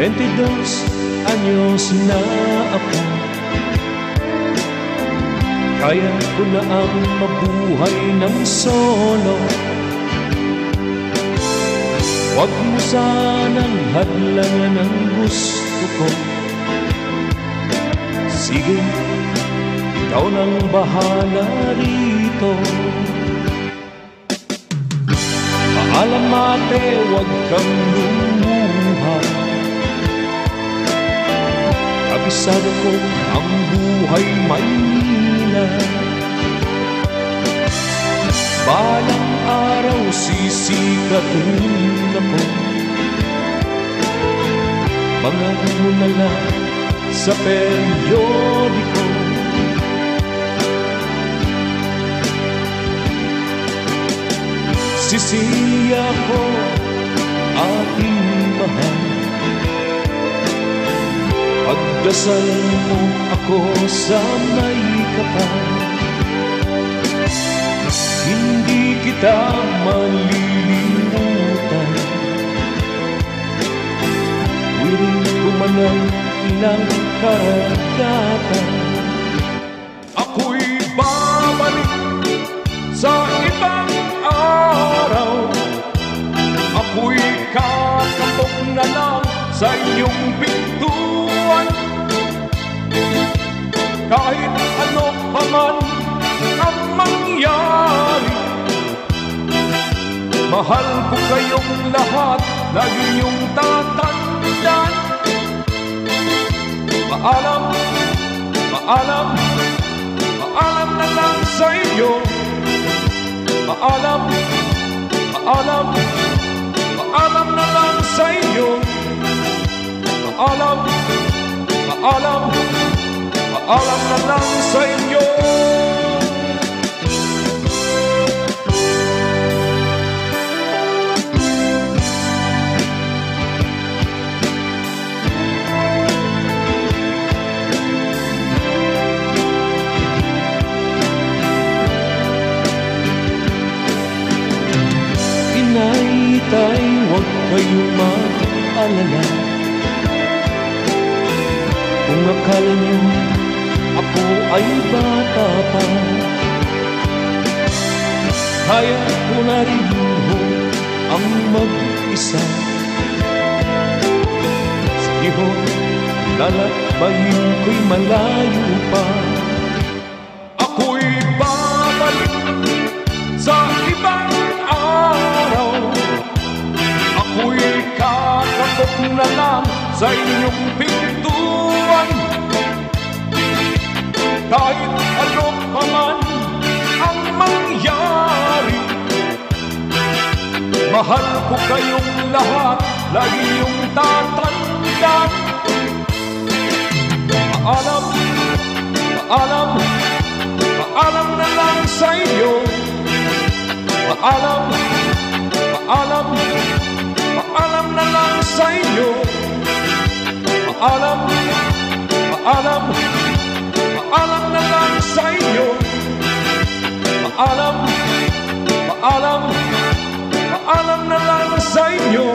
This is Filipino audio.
22 anyos na ako, kaya ko na ang mabuhay ng solo. Huwag mo sanang hadlangan ang gusto ko. Sige, ikaw nang bahala rito. Paalam ate, huwag kang lumuha. Kabisado ko ang buhay Maynila. Balang araw sisikatin ako. Bangat mo na lang sa periodiko. Sisiya ko, aking mahal, pagdasal mo ako sa may kapal. Hindi kita malilimutan, wiring ko man ang ilang karagatan. Ako'y babalik sa ibang araw. Ako'y kakapok na lang sa iyong pintuan. Kahit ano pa man ang mangyari, mahal ko kayong lahat, lagi niyong tatandaan. Paalam, paalam, paalam na lang sa inyo. Paalam, paalam, paalam na lang sa inyo. Paalam, paalam, paalam na lang sa inyo. Inay, huwag kayong mag-alala. Kung akala niyo ako ay bata pa, kaya ko na rin ho ang mag-isa. Sige ho, lalakbayin ko'y malayo pa. Ako'y babalik sa ibang araw. Ako'y kakapok na lang sa inyong pintuan. Kahit ano pa man ang mangyari, mahal ko kayong lahat, lagi yung tatandaan. Paalam, paalam, paalam na lang sa inyo. Paalam, paalam, paalam na lang sa inyo. Paalam, paalam, paalam na lang sa inyo. Paalam, paalam, paalam na lang sa inyo.